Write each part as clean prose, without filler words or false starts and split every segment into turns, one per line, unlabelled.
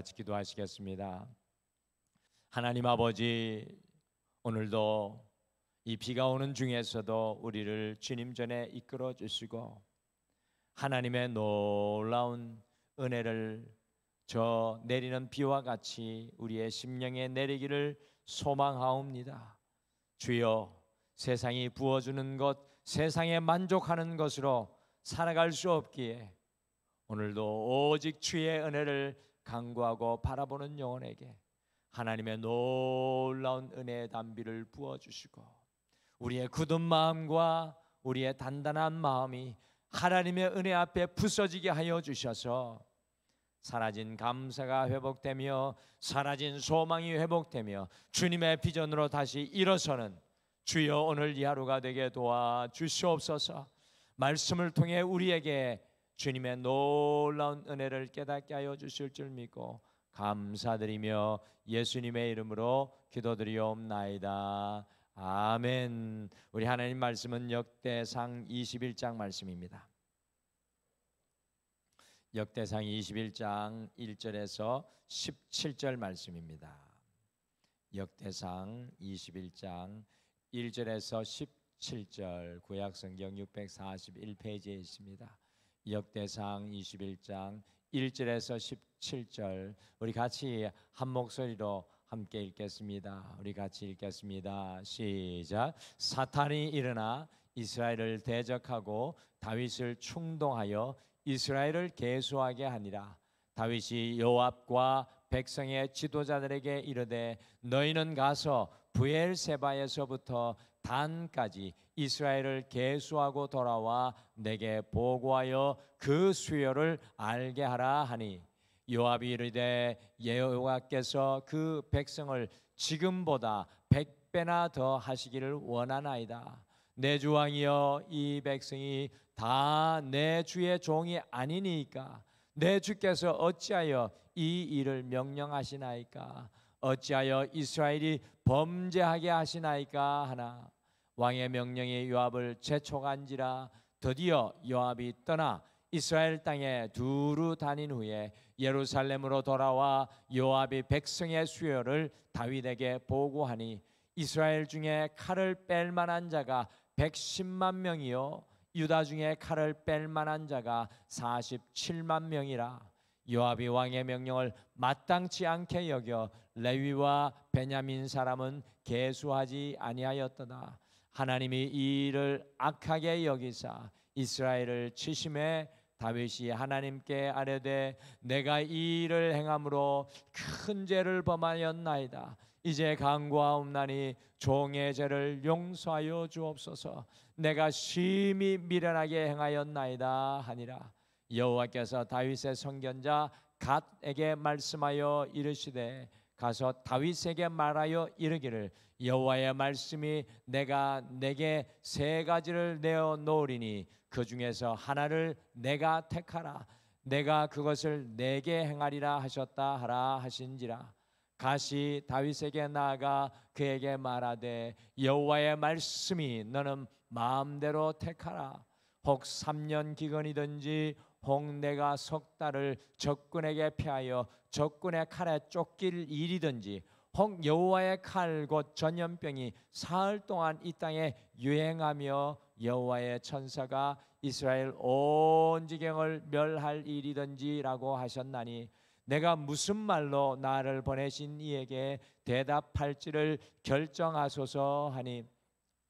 같이 기도하시겠습니다. 하나님 아버지, 오늘도 이 비가 오는 중에서도 우리를 주님 전에 이끌어 주시고 하나님의 놀라운 은혜를 저 내리는 비와 같이 우리의 심령에 내리기를 소망하옵니다. 주여, 세상이 부어주는 것, 세상에 만족하는 것으로 살아갈 수 없기에 오늘도 오직 주의 은혜를 간구하고 바라보는 영혼에게 하나님의 놀라운 은혜의 단비를 부어주시고 우리의 굳은 마음과 우리의 단단한 마음이 하나님의 은혜 앞에 부서지게 하여 주셔서 사라진 감사가 회복되며 사라진 소망이 회복되며 주님의 비전으로 다시 일어서는 주여 오늘 이 하루가 되게 도와주시옵소서. 말씀을 통해 우리에게 주님의 놀라운 은혜를 깨닫게 하여 주실 줄 믿고 감사드리며 예수님의 이름으로 기도드리옵나이다. 아멘. 우리 하나님 말씀은 역대상 21장 말씀입니다. 역대상 21장 1절에서 17절 말씀입니다. 역대상 21장 1절에서 17절 구약성경 641페이지에 있습니다. 역대상 21장 1절에서 17절 우리 같이 한 목소리로 함께 읽겠습니다. 우리 같이 읽겠습니다. 시작. 사탄이 일어나 이스라엘을 대적하고 다윗을 충동하여 이스라엘을 계수하게 하니라. 다윗이 요압과 백성의 지도자들에게 이르되 너희는 가서 브엘세바에서부터 단까지 이스라엘을 계수하고 돌아와 내게 보고하여 그 수요를 알게 하라 하니 요압이 이르되 여호와께서 그 백성을 지금보다 100배나 더 하시기를 원하나이다. 내 주 왕이여, 이 백성이 다 내 주의 종이 아니니까 내 주께서 어찌하여 이 일을 명령하시나이까? 어찌하여 이스라엘이 범죄하게 하시나이까 하나 왕의 명령이 요압을 재촉한지라. 드디어 요압이 떠나 이스라엘 땅에 두루 다닌 후에 예루살렘으로 돌아와 요압이 백성의 수요를 다윗에게 보고하니 이스라엘 중에 칼을 뺄 만한 자가 110만 명이요 유다 중에 칼을 뺄 만한 자가 47만 명이라. 요압이 왕의 명령을 마땅치 않게 여겨 레위와 베냐민 사람은 계수하지 아니하였더라. 하나님이 이 일을 악하게 여기사 이스라엘을 치심해 다윗이 하나님께 아뢰되 내가 이 일을 행함으로 큰 죄를 범하였나이다. 이제 간구하옵나니 종의 죄를 용서하여 주옵소서. 내가 심히 미련하게 행하였나이다 하니라. 여호와께서 다윗의 선견자 갓에게 말씀하여 이르시되 가서 다윗에게 말하여 이르기를 여호와의 말씀이 내가 내게 세 가지를 내어 놓으리니 그 중에서 하나를 내가 택하라. 내가 그것을 내게 행하리라 하셨다 하라 하신지라. 갓이 다윗에게 나아가 그에게 말하되 여호와의 말씀이 너는 마음대로 택하라. 혹 3년 기근이든지 혹 내가 석 달을 적군에게 피하여 적군의 칼에 쫓길 일이든지 혹 여호와의 칼 곧 전염병이 사흘 동안 이 땅에 유행하며 여호와의 천사가 이스라엘 온 지경을 멸할 일이든지라고 하셨나니 내가 무슨 말로 나를 보내신 이에게 대답할지를 결정하소서 하니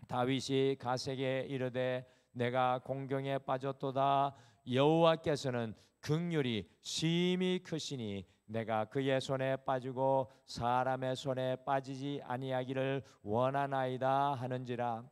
다윗이 갓에게 이르되 내가 공경에 빠졌도다. 여호와께서는 긍휼이 심히 크시니 내가 그의 손에 빠지고 사람의 손에 빠지지 아니하기를 원하나이다 하는지라.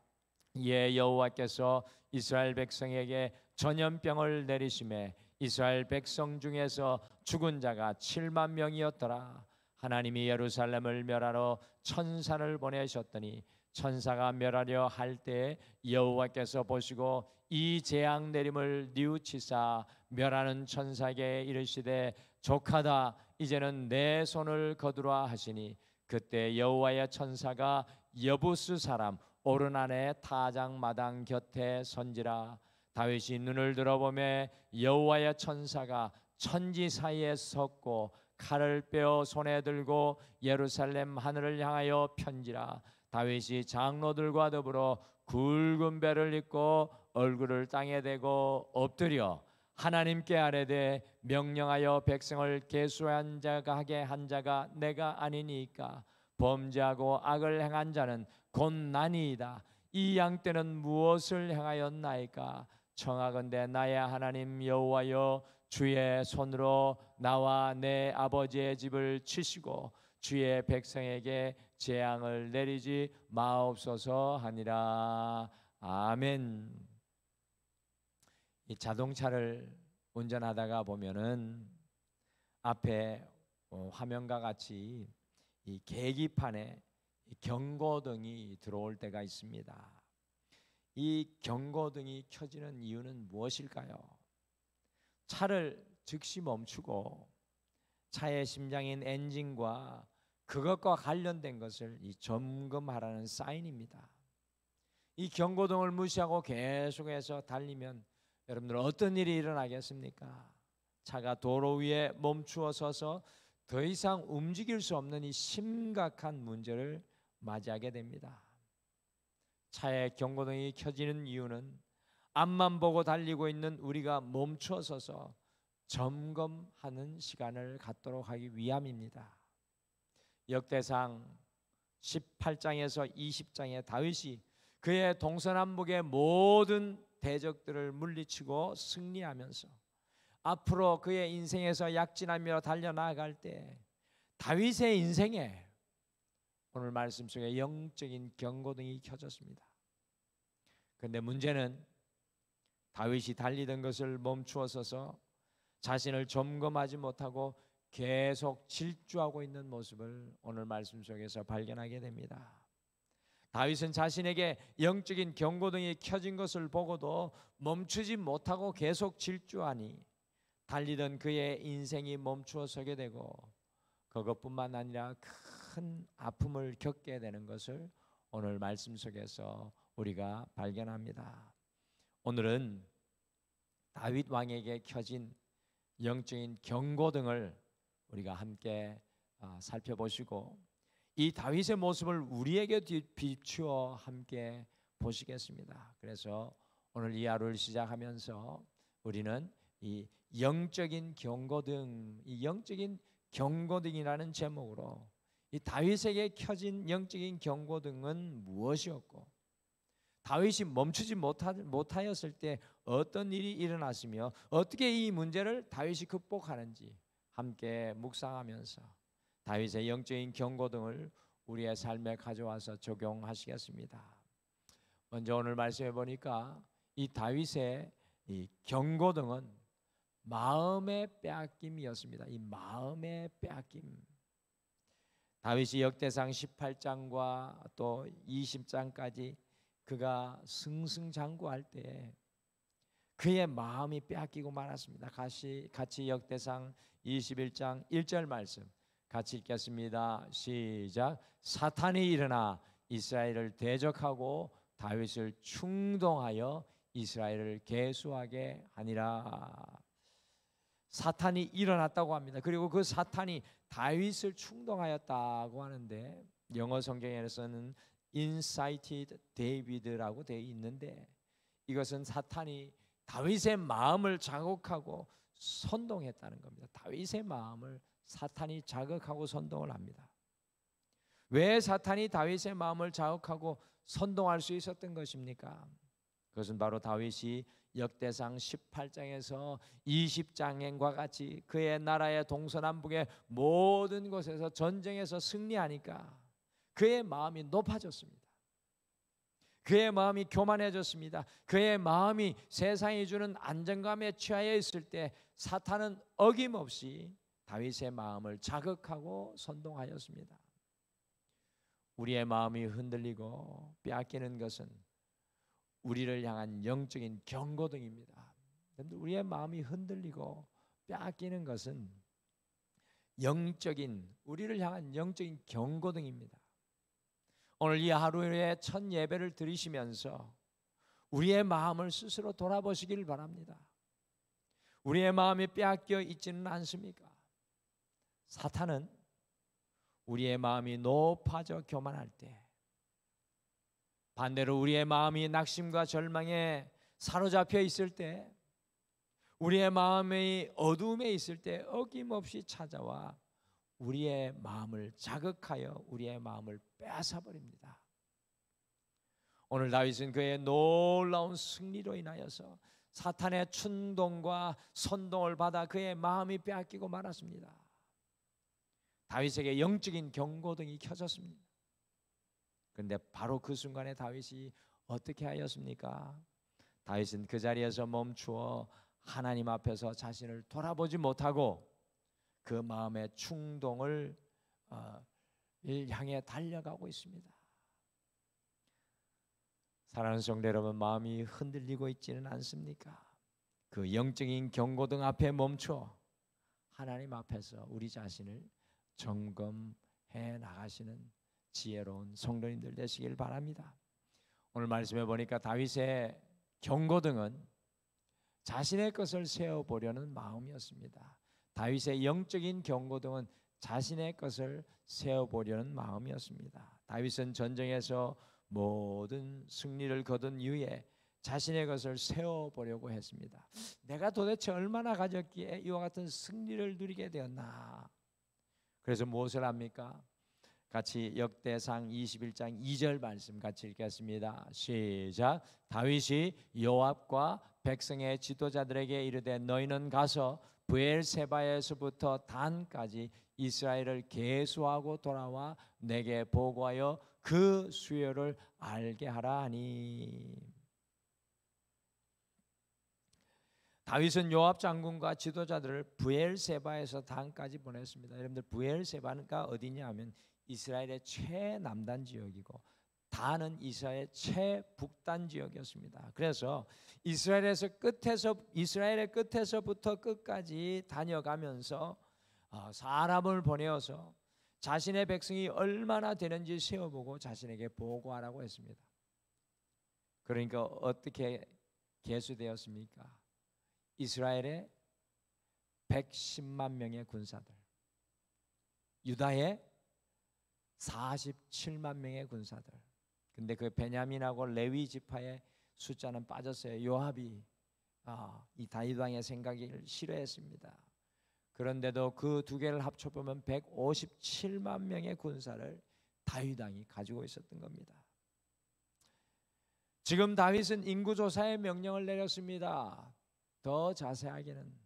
이에 여호와께서 이스라엘 백성에게 전염병을 내리심에 이스라엘 백성 중에서 죽은 자가 7만 명이었더라. 하나님이 예루살렘을 멸하러 천사를 보내셨더니 천사가 멸하려 할 때에 여호와께서 보시고 이 재앙 내림을 뉘우치사 멸하는 천사에게 이르시되 족하다. 이제는 내 손을 거두라 하시니 그때 여호와의 천사가 여부스 사람 오르난의 타작마당 곁에 선지라. 다윗이 눈을 들어보매 여호와의 천사가 천지 사이에 섰고 칼을 빼어 손에 들고 예루살렘 하늘을 향하여 편지라. 다윗이 장로들과 더불어 굵은 배를 입고 얼굴을 땅에 대고 엎드려 하나님께 아뢰되 명령하여 백성을 계수한 자가 하게 한 자가 내가 아니니까. 범죄하고 악을 행한 자는 곧 나니이다. 이 양떼는 무엇을 행하였나이까? 청하건대 나의 하나님 여호와여, 주의 손으로 나와 내 아버지의 집을 치시고 주의 백성에게 재앙을 내리지 마옵소서 하니라. 아멘. 이 자동차를 운전하다가 보면은 앞에 화면과 같이 이 계기판에 경고등이 들어올 때가 있습니다. 이 경고등이 켜지는 이유는 무엇일까요? 차를 즉시 멈추고 차의 심장인 엔진과 그것과 관련된 것을 점검하라는 사인입니다. 이 경고등을 무시하고 계속해서 달리면 여러분들 어떤 일이 일어나겠습니까? 차가 도로 위에 멈추어 서서 더 이상 움직일 수 없는 이 심각한 문제를 맞이하게 됩니다. 차의 경고등이 켜지는 이유는 앞만 보고 달리고 있는 우리가 멈추어 서서 점검하는 시간을 갖도록 하기 위함입니다. 역대상 18장에서 20장에 다윗이 그의 동서남북의 모든 대적들을 물리치고 승리하면서 앞으로 그의 인생에서 약진하며 달려나갈 때 다윗의 인생에 오늘 말씀 속에 영적인 경고등이 켜졌습니다. 그런데 문제는 다윗이 달리던 것을 멈추어 서서 자신을 점검하지 못하고 계속 질주하고 있는 모습을 오늘 말씀 속에서 발견하게 됩니다. 다윗은 자신에게 영적인 경고등이 켜진 것을 보고도 멈추지 못하고 계속 질주하니 달리던 그의 인생이 멈추어 서게 되고 그것뿐만 아니라 큰 아픔을 겪게 되는 것을 오늘 말씀 속에서 우리가 발견합니다. 오늘은 다윗 왕에게 켜진 영적인 경고등을 우리가 함께 살펴보시고 이 다윗의 모습을 우리에게 비추어 함께 보시겠습니다. 그래서 오늘 이 하루를 시작하면서 우리는 이 영적인 경고등, 이 영적인 경고등이라는 제목으로 이 다윗에게 켜진 영적인 경고등은 무엇이었고 다윗이 멈추지 못하였을 때 어떤 일이 일어났으며 어떻게 이 문제를 다윗이 극복하는지 함께 묵상하면서 다윗의 영적인 경고등을 우리의 삶에 가져와서 적용하시겠습니다. 먼저 오늘 말씀해 보니까 이 다윗의 이 경고등은 마음의 빼앗김이었습니다. 이 마음의 빼앗김. 다윗이 역대상 18장과 또 20장까지 그가 승승장구할 때 그의 마음이 빼앗기고 말았습니다. 같이 역대상 21장 1절 말씀 같이 읽겠습니다. 시작. 사탄이 일어나 이스라엘을 대적하고 다윗을 충동하여 이스라엘을 계수하게 하니라. 사탄이 일어났다고 합니다. 그리고 그 사탄이 다윗을 충동하였다고 하는데 영어 성경에서는 incited David라고 되어 있는데 이것은 사탄이 다윗의 마음을 자극하고 선동했다는 겁니다. 다윗의 마음을 사탄이 자극하고 선동을 합니다. 왜 사탄이 다윗의 마음을 자극하고 선동할 수 있었던 것입니까? 그것은 바로 다윗이 역대상 18장에서 20장과 같이 그의 나라의 동서남북의 모든 곳에서 전쟁에서 승리하니까 그의 마음이 높아졌습니다. 그의 마음이 교만해졌습니다. 그의 마음이 세상이 주는 안정감에 취하여 있을 때 사탄은 어김없이 다윗의 마음을 자극하고 선동하였습니다. 우리의 마음이 흔들리고 빼앗기는 것은 우리를 향한 영적인 경고등입니다. 우리의 마음이 흔들리고 빼앗기는 것은 우리를 향한 영적인 경고등입니다. 오늘 이 하루의 첫 예배를 드리시면서 우리의 마음을 스스로 돌아보시길 바랍니다. 우리의 마음이 빼앗겨 있지는 않습니까? 사탄은 우리의 마음이 높아져 교만할 때, 반대로 우리의 마음이 낙심과 절망에 사로잡혀 있을 때, 우리의 마음이 어두움에 있을 때 어김없이 찾아와 우리의 마음을 자극하여 우리의 마음을 빼앗아 버립니다. 오늘 다윗은 그의 놀라운 승리로 인하여서 사탄의 충동과 선동을 받아 그의 마음이 빼앗기고 말았습니다. 다윗에게 영적인 경고등이 켜졌습니다. 그런데 바로 그 순간에 다윗이 어떻게 하였습니까? 다윗은 그 자리에서 멈추어 하나님 앞에서 자신을 돌아보지 못하고 그 마음의 충동을 향해 달려가고 있습니다. 사랑하는 성도 여러분, 마음이 흔들리고 있지는 않습니까? 그 영적인 경고등 앞에 멈춰 하나님 앞에서 우리 자신을 점검해 나가시는 지혜로운 성도님들 되시길 바랍니다. 오늘 말씀해 보니까 다윗의 경고등은 자신의 것을 세워보려는 마음이었습니다. 다윗의 영적인 경고등은 자신의 것을 세워보려는 마음이었습니다. 다윗은 전쟁에서 모든 승리를 거둔 이후에 자신의 것을 세워보려고 했습니다. 내가 도대체 얼마나 가졌기에 이와 같은 승리를 누리게 되었나? 그래서 무엇을 합니까? 같이 역대상 21장 2절 말씀 같이 읽겠습니다. 시작. 다윗이 요압과 백성의 지도자들에게 이르되 너희는 가서 브엘세바에서부터 단까지 이스라엘을 계수하고 돌아와 내게 보고하여 그 수요를 알게 하라 하니. 다윗은 요압 장군과 지도자들을 브엘세바에서 단까지 보냈습니다. 여러분들 브엘세바가 어디냐 하면 이스라엘의 최남단 지역이고 단은 이스라엘의 최북단 지역이었습니다. 그래서 이스라엘의 끝에서부터 끝까지 다녀가면서 사람을 보내어서 자신의 백성이 얼마나 되는지 세어보고 자신에게 보고하라고 했습니다. 그러니까 어떻게 계수되었습니까? 이스라엘의 110만 명의 군사들, 유다의 47만 명의 군사들. 근데 그 베냐민하고 레위 지파의 숫자는 빠졌어요. 요압이 이 다윗 왕의 생각을 싫어했습니다. 그런데도 그 두 개를 합쳐보면 157만 명의 군사를 다윗 왕이 가지고 있었던 겁니다. 지금 다윗은 인구조사의 명령을 내렸습니다. 더 자세하게는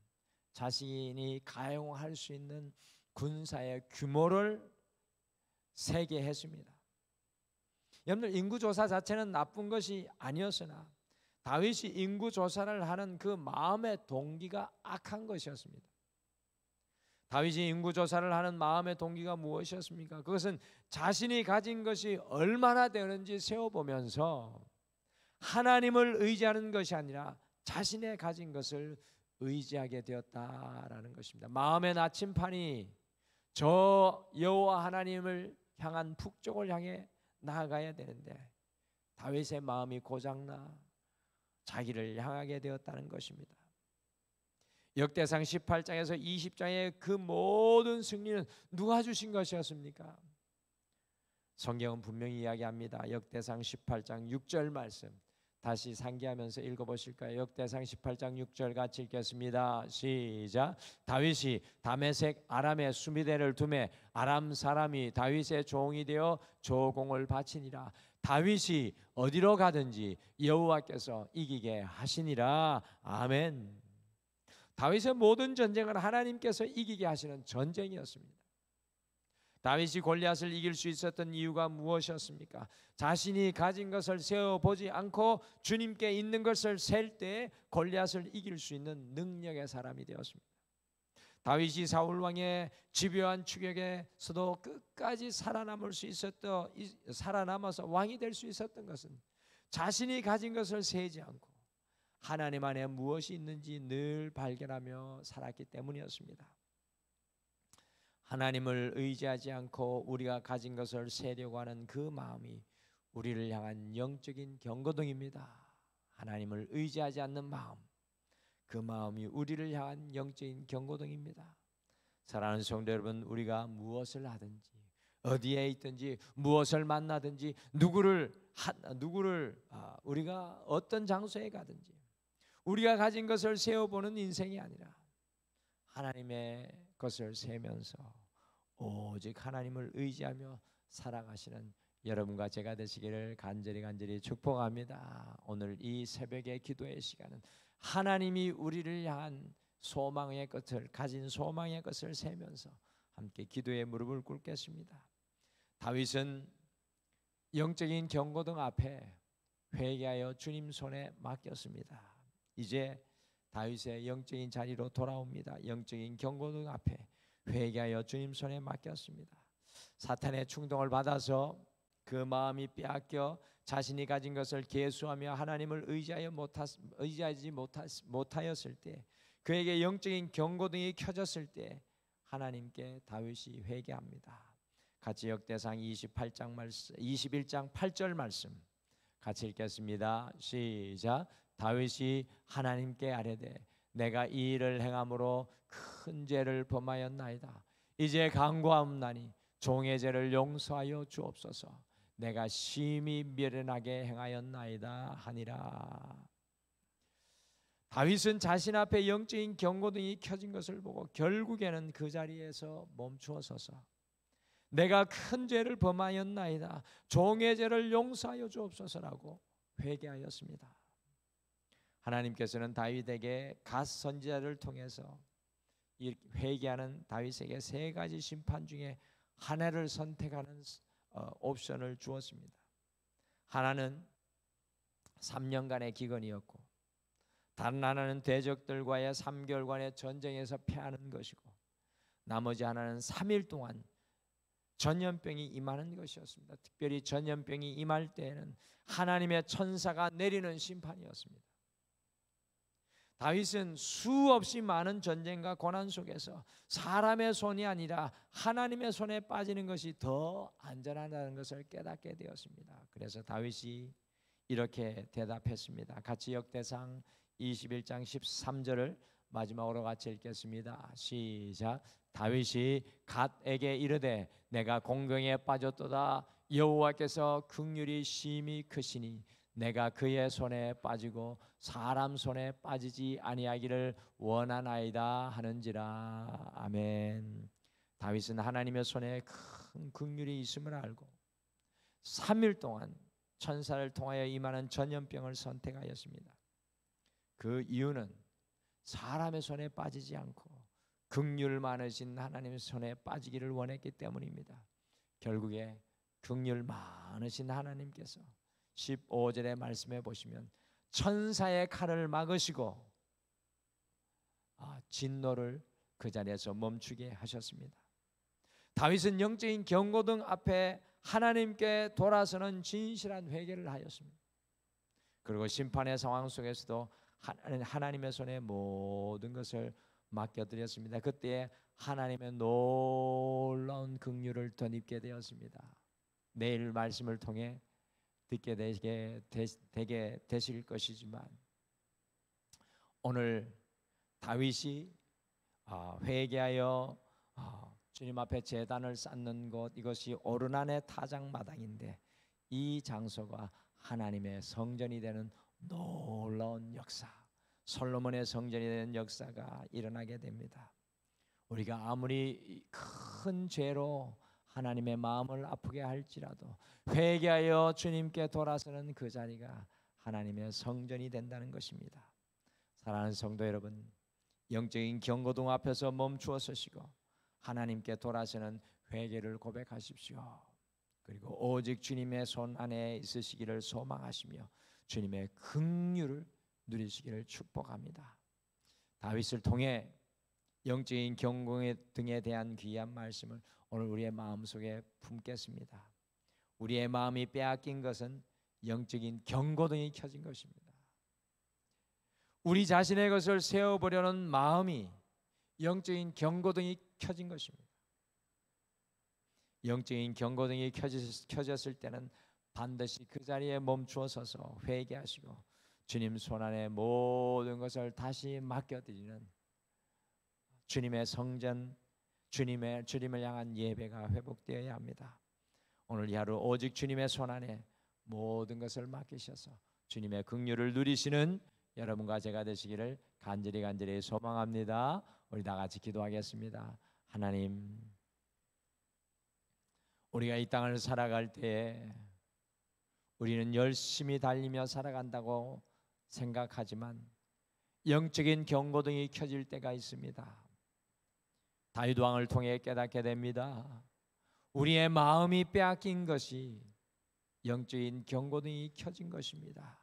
자신이 가용할 수 있는 군사의 규모를 세게 했습니다. 여러분들, 인구조사 자체는 나쁜 것이 아니었으나 다윗이 인구조사를 하는 그 마음의 동기가 악한 것이었습니다. 다윗이 인구조사를 하는 마음의 동기가 무엇이었습니까? 그것은 자신이 가진 것이 얼마나 되는지 세어보면서 하나님을 의지하는 것이 아니라 자신의 가진 것을 의지하게 되었다라는 것입니다. 마음의 나침판이 저 여호와 하나님을 향한 북쪽을 향해 나아가야 되는데 다윗의 마음이 고장나 자기를 향하게 되었다는 것입니다. 역대상 18장에서 20장의 그 모든 승리는 누가 주신 것이었습니까? 성경은 분명히 이야기합니다. 역대상 18장 6절 말씀 다시 상기하면서 읽어보실까요? 역대상 18장 6절 같이 읽겠습니다. 시작. 다윗이 다메섹 아람의 수비대를 두매 아람 사람이 다윗의 종이 되어 조공을 바치니라. 다윗이 어디로 가든지 여호와께서 이기게 하시니라. 아멘. 다윗의 모든 전쟁은 하나님께서 이기게 하시는 전쟁이었습니다. 다윗이 골리앗을 이길 수 있었던 이유가 무엇이었습니까? 자신이 가진 것을 세어보지 않고 주님께 있는 것을 셀 때 골리앗을 이길 수 있는 능력의 사람이 되었습니다. 다윗이 사울 왕의 집요한 추격에서도 끝까지 살아남아서 왕이 될 수 있었던 것은 자신이 가진 것을 세지 않고 하나님 안에 무엇이 있는지 늘 발견하며 살았기 때문이었습니다. 하나님을 의지하지 않고 우리가 가진 것을 세려고 하는 그 마음이 우리를 향한 영적인 경고등입니다. 하나님을 의지하지 않는 마음, 그 마음이 우리를 향한 영적인 경고등입니다. 사랑하는 성도 여러분, 우리가 무엇을 하든지 어디에 있든지 무엇을 만나든지 누구를 우리가 어떤 장소에 가든지 우리가 가진 것을 세워보는 인생이 아니라 하나님의 것을 세면서 오직 하나님을 의지하며 살아가시는 여러분과 제가 되시기를 간절히 축복합니다. 오늘 이 새벽의 기도의 시간은 하나님이 우리를 향한 소망의 것을 가진 소망의 것을 세면서 함께 기도의 무릎을 꿇겠습니다. 다윗은 영적인 경고등 앞에 회개하여 주님 손에 맡겼습니다. 이제 다윗의 영적인 자리로 돌아옵니다. 영적인 경고등 앞에 회개하여 주님 손에 맡겼습니다. 사탄의 충동을 받아서 그 마음이 빼앗겨 자신이 가진 것을 계수하며 하나님을 의지하지 못하였을 때, 그에게 영적인 경고등이 켜졌을 때 하나님께 다윗이 회개합니다. 같이 역대상 21장 8절 말씀 같이 읽겠습니다. 시작. 다윗이 하나님께 아뢰되 내가 이 일을 행함으로 큰 죄를 범하였나이다. 이제 간구하옵나니 종의 죄를 용서하여 주옵소서. 내가 심히 미련하게 행하였나이다 하니라. 다윗은 자신 앞에 영적인 경고등이 켜진 것을 보고 결국에는 그 자리에서 멈추어 서서 내가 큰 죄를 범하였나이다. 종의 죄를 용서하여 주옵소서라고 회개하였습니다. 하나님께서는 다윗에게 갓 선지자를 통해서 이 회개하는 다윗에게 세 가지 심판 중에 하나를 선택하는 옵션을 주었습니다. 하나는 3년간의 기근이었고, 다른 하나는 대적들과의 3개월간의 전쟁에서 패하는 것이고, 나머지 하나는 3일 동안 전염병이 임하는 것이었습니다. 특별히 전염병이 임할 때에는 하나님의 천사가 내리는 심판이었습니다. 다윗은 수없이 많은 전쟁과 고난 속에서 사람의 손이 아니라 하나님의 손에 빠지는 것이 더 안전하다는 것을 깨닫게 되었습니다. 그래서 다윗이 이렇게 대답했습니다. 같이 역대상 21장 13절을 마지막으로 같이 읽겠습니다. 시작. 다윗이 갓에게 이르되 내가 공경에 빠졌도다. 여호와께서 긍휼이 심히 크시니 내가 그의 손에 빠지고 사람 손에 빠지지 아니하기를 원하나이다 하는지라. 아멘. 다윗은 하나님의 손에 큰 긍휼이 있음을 알고 3일 동안 천사를 통하여 임하는 전염병을 선택하였습니다. 그 이유는 사람의 손에 빠지지 않고 긍휼 많으신 하나님의 손에 빠지기를 원했기 때문입니다. 결국에 긍휼 많으신 하나님께서 15절의 말씀에 보시면 천사의 칼을 막으시고 진노를 그 자리에서 멈추게 하셨습니다. 다윗은 영적인 경고등 앞에 하나님께 돌아서는 진실한 회개를 하였습니다. 그리고 심판의 상황 속에서도 하나님의 손에 모든 것을 맡겨드렸습니다. 그때 하나님의 놀라운 긍휼을 덧입게 되었습니다. 내일 말씀을 통해 듣게 되게 되실 것이지만, 오늘 다윗이 회개하여 주님 앞에 제단을 쌓는 곳, 이것이 오르난의 타작마당인데 이 장소가 하나님의 성전이 되는 놀라운 역사, 솔로몬의 성전이 되는 역사가 일어나게 됩니다. 우리가 아무리 큰 죄로 하나님의 마음을 아프게 할지라도 회개하여 주님께 돌아서는 그 자리가 하나님의 성전이 된다는 것입니다. 사랑하는 성도 여러분, 영적인 경고등 앞에서 멈추어 서시고 하나님께 돌아서는 회개를 고백하십시오. 그리고 오직 주님의 손 안에 있으시기를 소망하시며 주님의 긍휼을 누리시기를 축복합니다. 다윗을 통해 영적인 경고등에 대한 귀한 말씀을 오늘 우리의 마음속에 품겠습니다. 우리의 마음이 빼앗긴 것은 영적인 경고등이 켜진 것입니다. 우리 자신의 것을 세워보려는 마음이 영적인 경고등이 켜진 것입니다. 영적인 경고등이 켜졌을 때는 반드시 그 자리에 멈추어 서서 회개하시고 주님 손안에 모든 것을 다시 맡겨드리는 주님의 성전, 주님을 향한 예배가 회복되어야 합니다. 오늘 이 하루 오직 주님의 손 안에 모든 것을 맡기셔서 주님의 긍휼을 누리시는 여러분과 제가 되시기를 간절히 소망합니다. 우리 다 같이 기도하겠습니다. 하나님, 우리가 이 땅을 살아갈 때에 우리는 열심히 달리며 살아간다고 생각하지만 영적인 경고등이 켜질 때가 있습니다. 다윗 왕을 통해 깨닫게 됩니다. 우리의 마음이 빼앗긴 것이 영적인 경고등이 켜진 것입니다.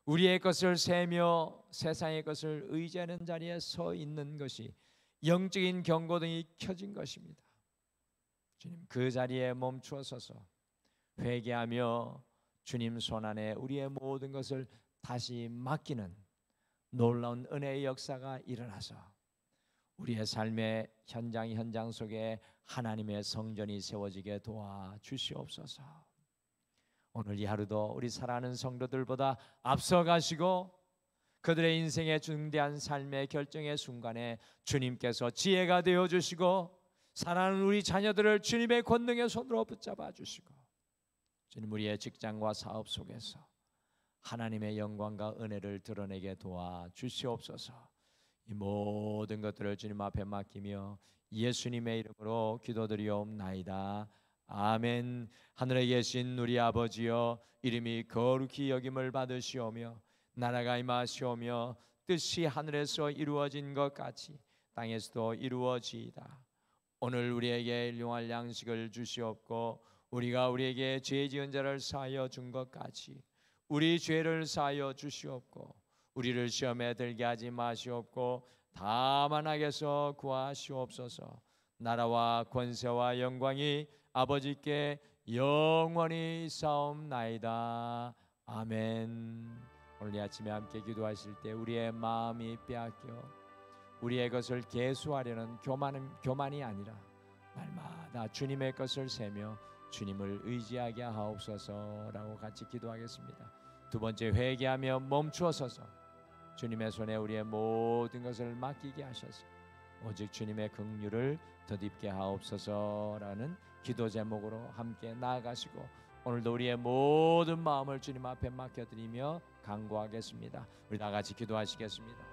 우리의 것을 세며 세상의 것을 의지하는 자리에 서 있는 것이 영적인 경고등이 켜진 것입니다. 주님, 그 자리에 멈추어 서서 회개하며 주님 손 안에 우리의 모든 것을 다시 맡기는 놀라운 은혜의 역사가 일어나서 우리의 삶의 현장 속에 하나님의 성전이 세워지게 도와주시옵소서. 오늘 이 하루도 우리 사랑하는 성도들보다 앞서가시고 그들의 인생의 중대한 삶의 결정의 순간에 주님께서 지혜가 되어주시고 사랑하는 우리 자녀들을 주님의 권능의 손으로 붙잡아 주시고 주님, 우리의 직장과 사업 속에서 하나님의 영광과 은혜를 드러내게 도와주시옵소서. 이 모든 것들을 주님 앞에 맡기며 예수님의 이름으로 기도드리옵나이다. 아멘. 하늘에 계신 우리 아버지여, 이름이 거룩히 여김을 받으시오며 나라가 임하시오며 뜻이 하늘에서 이루어진 것 같이 땅에서도 이루어지이다. 오늘 우리에게 일용할 양식을 주시옵고 우리가 우리에게 죄 지은 자를 사하여 준 것 같이 우리 죄를 사하여 주시옵고 우리를 시험에 들게 하지 마시옵고 다만 악에서 구하시옵소서. 나라와 권세와 영광이 아버지께 영원히 있사옵나이다. 아멘. 오늘 이 아침에 함께 기도하실 때 우리의 마음이 빼앗겨 우리의 것을 계수하려는 교만이 아니라 날마다 주님의 것을 세며 주님을 의지하게 하옵소서라고 같이 기도하겠습니다. 두 번째, 회개하며 멈추어 서서 주님의 손에 우리의 모든 것을 맡기게 하셔서 오직 주님의 긍휼을 덧입게 하옵소서라는 기도 제목으로 함께 나아가시고 오늘도 우리의 모든 마음을 주님 앞에 맡겨드리며 간구하겠습니다. 우리 다 같이 기도하시겠습니다.